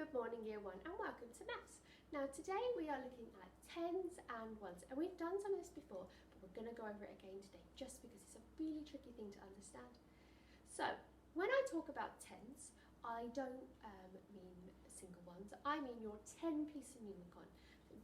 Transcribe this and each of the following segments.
Good morning Year 1 and welcome to Maths. Now today we are looking at tens and ones, and we've done some of this before but we're going to go over it again today just because it's a really tricky thing to understand. So when I talk about tens, I don't mean single ones, I mean your 10 piece of numicon,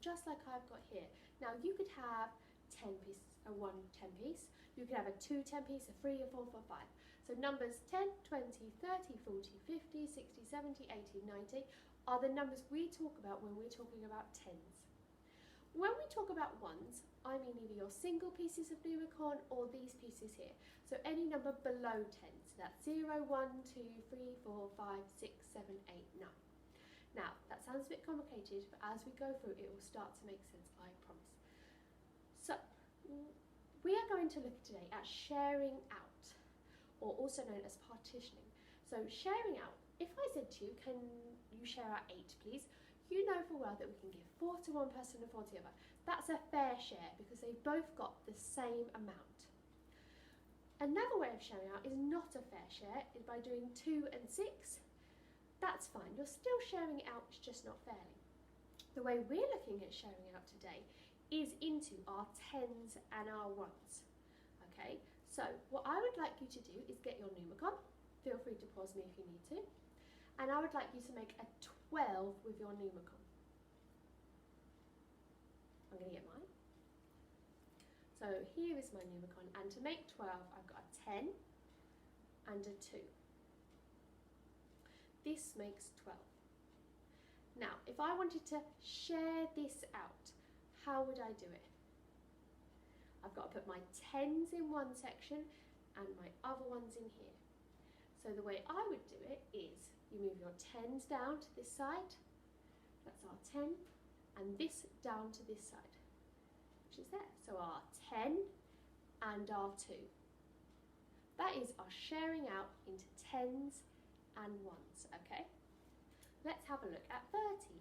just like I've got here. Now you could have 10 pieces, one 10 piece, you could have a 2 10 piece, a 3, a 4, 4, 5. So numbers 10, 20, 30, 40, 50, 60, 70, 80, 90 are the numbers we talk about when we're talking about tens. When we talk about ones, I mean either your single pieces of numicon or these pieces here. So any number below 10, so that's 0, 1, 2, 3, 4, 5, 6, 7, 8, 9. Now that sounds a bit complicated, but as we go through it will start to make sense, I promise. So we are going to look today at sharing out, or also known as partitioning. So sharing out, if I said to you, can you share out 8 please? You know full well that we can give 4 to one person and 4 to the other. That's a fair share because they've both got the same amount. Another way of sharing out is not a fair share, is by doing 2 and 6. That's fine, you're still sharing it out, it's just not fairly. The way we're looking at sharing out today is into our tens and our ones. Okay, so what I would like you to do is get your numicon. Feel free to pause me if you need to. And I would like you to make a 12 with your numicon. I'm going to get mine. So here is my numicon, and to make 12 I've got a 10 and a 2. This makes 12. Now if I wanted to share this out, how would I do it? I've got to put my tens in one section and my other ones in here. So the way I would do it is you move your tens down to this side, that's our 10, and this down to this side, which is there. So our 10 and our 2. That is our sharing out into tens and ones, okay? Let's have a look at 13.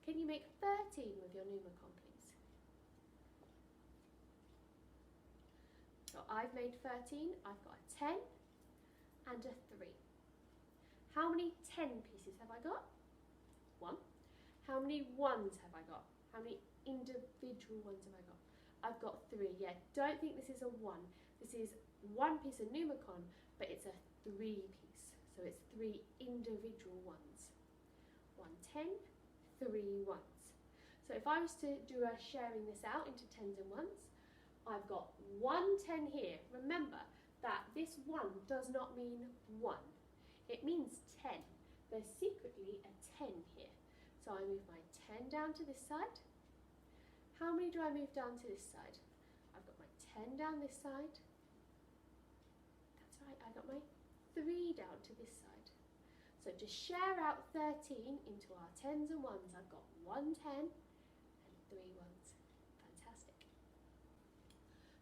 Can you make 13 with your numicon, please? So I've made 13, I've got a 10 and a 3. How many 10 pieces have I got? 1. How many ones have I got? How many individual ones have I got? I've got 3, yeah. Don't think this is a 1. This is one piece of numicon, but it's a 3 piece. So it's 3 individual ones. 1 10, 3 ones. So if I was to do a sharing this out into tens and ones, I've got 1 10 here. Remember that this 1 does not mean 1. It means 10. There's secretly a 10 here. So I move my 10 down to this side. How many do I move down to this side? I've got my 10 down this side. That's right, I got my 3 down to this side. So to share out 13 into our tens and ones, I've got 1 10 and 3 ones. Fantastic.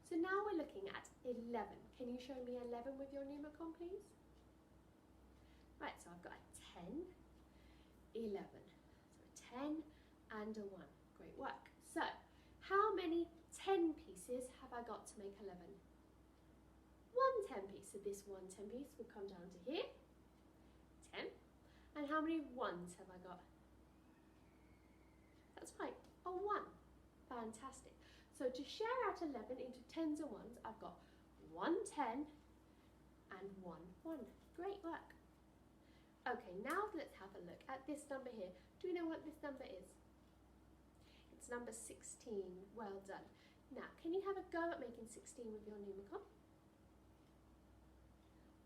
So now we're looking at 11. Can you show me 11 with your numicon, please? Right, so I've got a 10, 11. So a 10 and a 1. Great work. So how many 10 pieces have I got to make 11? 1 10 piece. So this 1 10 piece will come down to here. 10. And how many ones have I got? That's right, a 1. Fantastic. So to share out 11 into tens and ones, I've got 1 10 and 1 1. Great work. Okay, now let's have a look at this number here. Do you know what this number is? It's number 16. Well done. Now, can you have a go at making 16 with your numicon?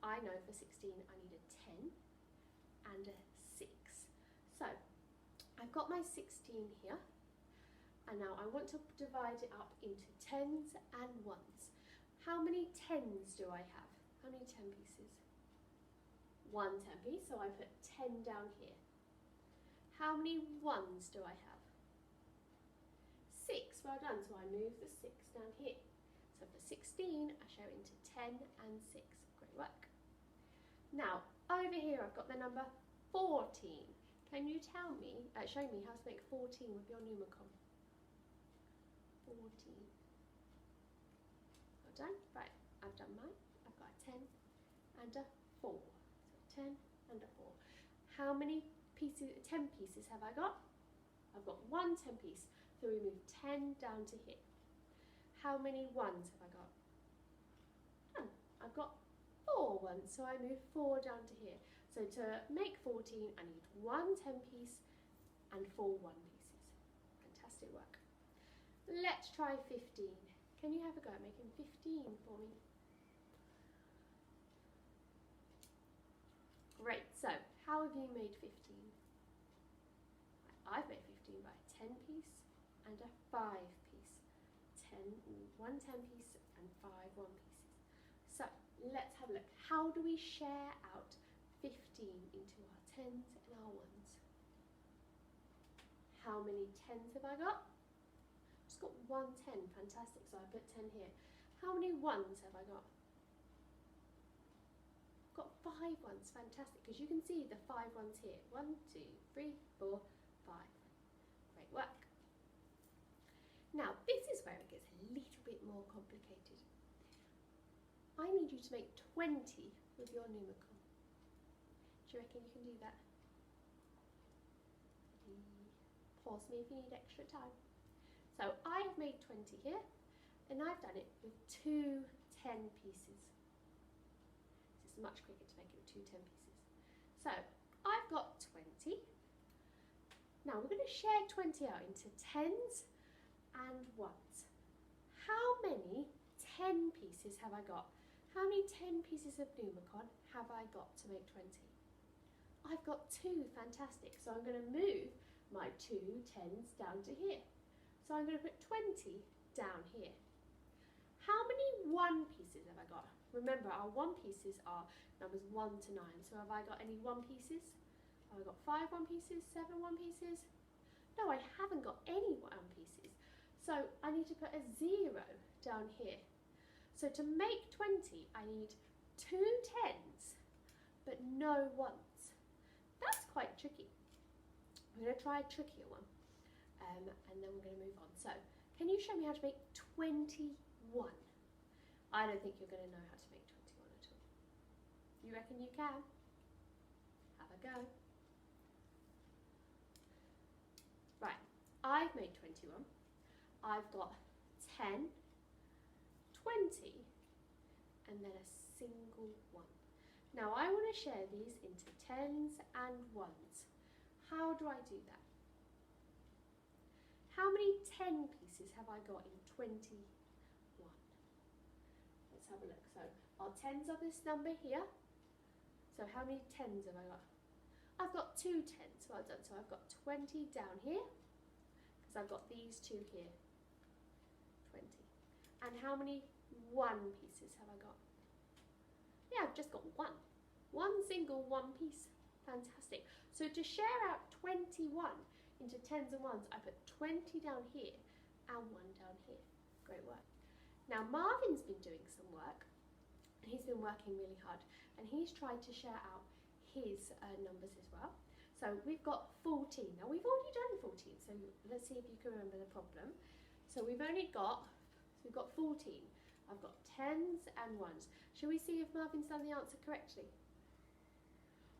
I know for 16 I need a 10 and a 6. So I've got my 16 here, and now I want to divide it up into tens and ones. How many tens do I have? How many 10 pieces? 1 10 piece, so I put 10 down here. How many ones do I have? 6, well done, so I move the 6 down here. So for 16, I share it into 10 and 6. Great work. Now, over here I've got the number 14. Can you tell me, show me how to make 14 with your numicon? 14. Well done. Right, I've done mine. I've got a 10 and a 4. So 10 and a 4. How many pieces, 10 pieces have I got? I've got one 10 piece, so we move 10 down to here. How many ones have I got? None. I've got 4 ones, so I move 4 down to here. So to make 14, I need one 10 piece and 4 1 pieces. Fantastic work. Let's try 15. Can you have a go at making 15 for me? Great, so how have you made 15? I've made 15 by a 10 piece and a 5 piece. 1 10 piece and 5 1 pieces. So let's have a look. How do we share out 15 into our 10s and our 1s? How many 10s have I got? Just got 1 10, fantastic, so I put 10 here. How many 1s have I got? Got 5 1s, fantastic, because you can see the 5 1s here. 1 2 3 4 5. Great work. Now this is where it gets a little bit more complicated. I need you to make 20 with your numicon. Do you reckon you can do that? Pause me if you need extra time. So I have made 20 here, and I've done it with 2 10 pieces. This is much quicker to make it with 2 10 pieces. So I've got 20. Now we're going to share 20 out into 10s and 1s. How many 10 pieces have I got? How many 10 pieces of numicon have I got to make 20? I've got 2, fantastic. So I'm going to move my 2 10s down to here. So I'm going to put 20 down here. How many 1 pieces have I got? Remember, our 1 pieces are numbers 1 to 9. So have I got any 1 pieces? Have I got 5 1 pieces, 7 1 pieces? No, I haven't got any 1 pieces. So I need to put a 0 down here. So to make 20, I need 2 10s, but no 1s. That's quite tricky. I'm going to try a trickier one, and then we're going to move on. So, can you show me how to make 21? I don't think you're going to know how to make 21 at all. You reckon you can? Have a go. Right, I've made 21. I've got 10, 20, and then a single 1. Now I want to share these into 10s and 1s. How do I do that? How many 10 pieces have I got in 21? Let's have a look. So our 10s are this number here. So how many 10s have I got? I've got 2 10s. Well done. So I've got 20 down here because I've got these 2 here. 20. And how many 1 pieces have I got? Yeah, I've just got 1. One single 1 piece. Fantastic. So to share out 21 into 10s and 1s, I put 20 down here and 1 down here. Great work. Now Marvin's been doing some work, and he's been working really hard, and he's tried to share out his numbers as well. So we've got 14. Now we've already done 14, so let's see if you can remember the problem. So we've got 14. I've got 10s and 1s. Shall we see if Marvin's done the answer correctly?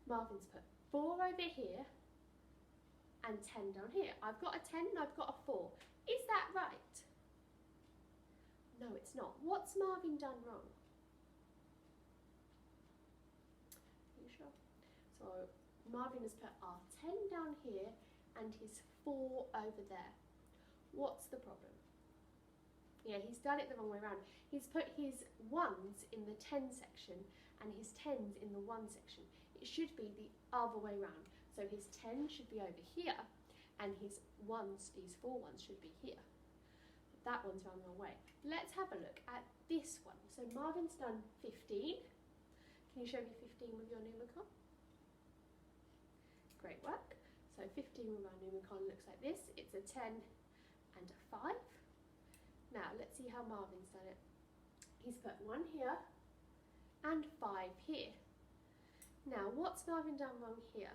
Marvin's put 4 over here and 10 down here. I've got a 10 and I've got a 4. Is that right? No, it's not. What's Marvin done wrong? Are you sure? So Marvin has put our 10 down here and his 4 over there. What's the problem? Yeah, he's done it the wrong way around. He's put his 1s in the 10 section and his 10s in the 1 section. It should be the other way round. So his 10 should be over here and his 1s, these 4 1s should be here. But that one's round the wrong way. Let's have a look at this one. So Marvin's done 15. Can you show me 15 with your numicon? Great work. So 15 with our numicon looks like this. It's a 10 and a 5. Now let's see how Marvin's done it. He's put 1 here and 5 here. Now what's Marvin done wrong here?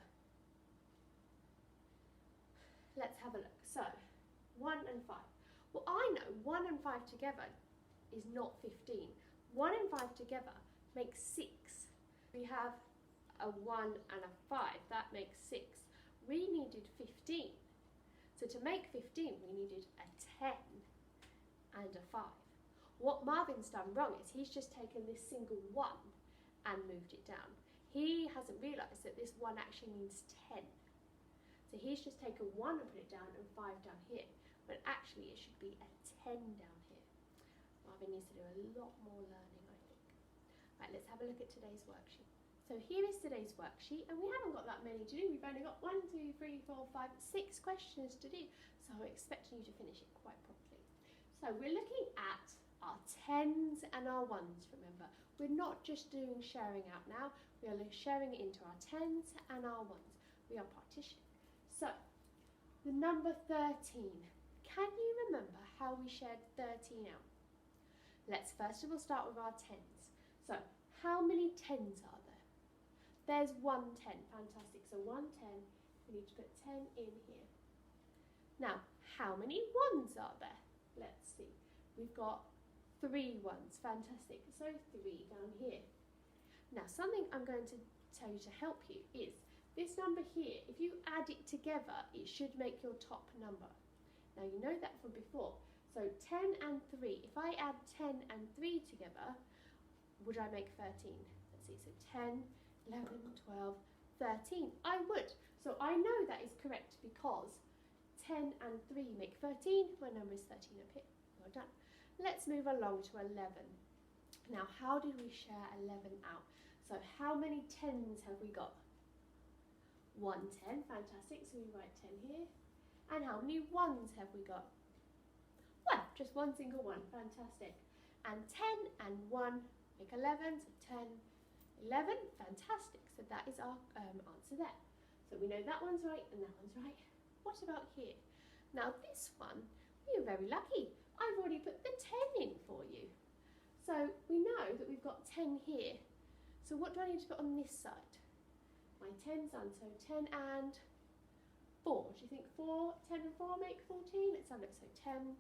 Let's have a look. So 1 and 5. Well, I know 1 and 5 together is not 15. 1 and 5 together makes 6. We have a 1 and a 5. That makes 6. to make 15, we needed a 10 and a 5. What Marvin's done wrong is he's just taken this single 1 and moved it down. He hasn't realised that this 1 actually means 10. So he's just taken 1 and put it down and 5 down here, but actually it should be a 10 down here. Marvin needs to do a lot more learning, I think. Right, let's have a look at today's worksheet. So here is today's worksheet, and we haven't got that many to do. We've only got 1, 2, 3, 4, 5, 6 questions to do, so I'm expecting you to finish it quite promptly. So we're looking at our 10s and our 1s, remember. We're not just doing sharing out now, we are sharing it into our 10s and our 1s. We are partitioning. So, the number 13. Can you remember how we shared 13 out? Let's first of all start with our 10s. So, how many 10s are there? There's 1 10, fantastic. So 1 10, we need to put 10 in here. Now, how many 1s are there? Let's see. We've got 3 1s, fantastic. So 3 down here. Now, something I'm going to tell you to help you is this number here, if you add it together, it should make your top number. Now, you know that from before. So 10 and 3, if I add 10 and 3 together, would I make 13? Let's see, so 10, 11, 12, 13. I would. So I know that is correct because 10 and 3 make 13. My number is 13 up here. Well done. Let's move along to 11. Now, how did we share 11 out? So how many 10s have we got? 1 10, fantastic. So we write 10 here. And how many 1s have we got? Well, just one single 1, fantastic. And 10 and 1 make 11, so 10, 11, fantastic. So that is our answer there. So we know that one's right and that one's right. What about here? Now this one, you're very lucky. I've already put the 10 in for you. So we know that we've got 10 here. So what do I need to put on this side? My 10's done, so 10 and 4. Do you think 10 and 4 make 14? Let's have a look. So 10,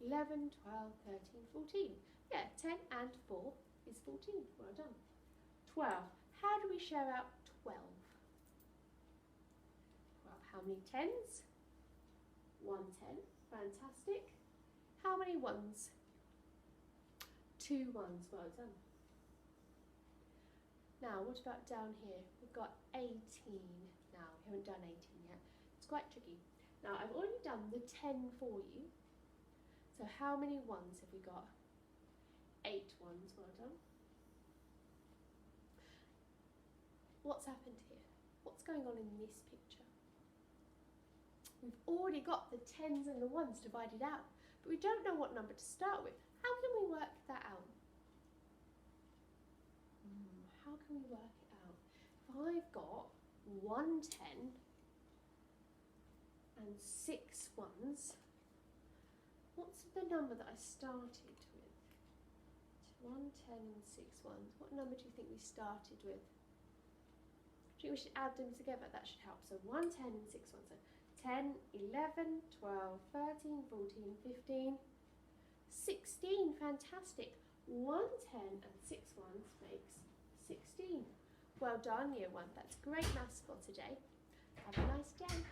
11, 12, 13, 14. Yeah, 10 and 4 is 14. Well done. 12. How do we share out 12? Well, how many 10s? 1 10. Fantastic. How many 1s? 2 1s. Well done. Now, what about down here? We've got 18 now. We haven't done 18 yet. It's quite tricky. Now, I've already done the 10 for you. So how many 1s have we got? 8 1s. Well done. What's happened here? What's going on in this picture? We've already got the 10s and the 1s divided out, but we don't know what number to start with. How can we work that out? How can we work it out? If I've got 1 10 and 6 1s, what's the number that I started with? 1 10 and 6 1s. What number do you think we started with? Do you think we should add them together? That should help. So 1 10 and 6 1s. So 10, 11, 12, 13, 14, 15, 16. Fantastic. 1 10 and 6 1s makes 16. Well done, Year 1. That's great maths for today. Have a nice day.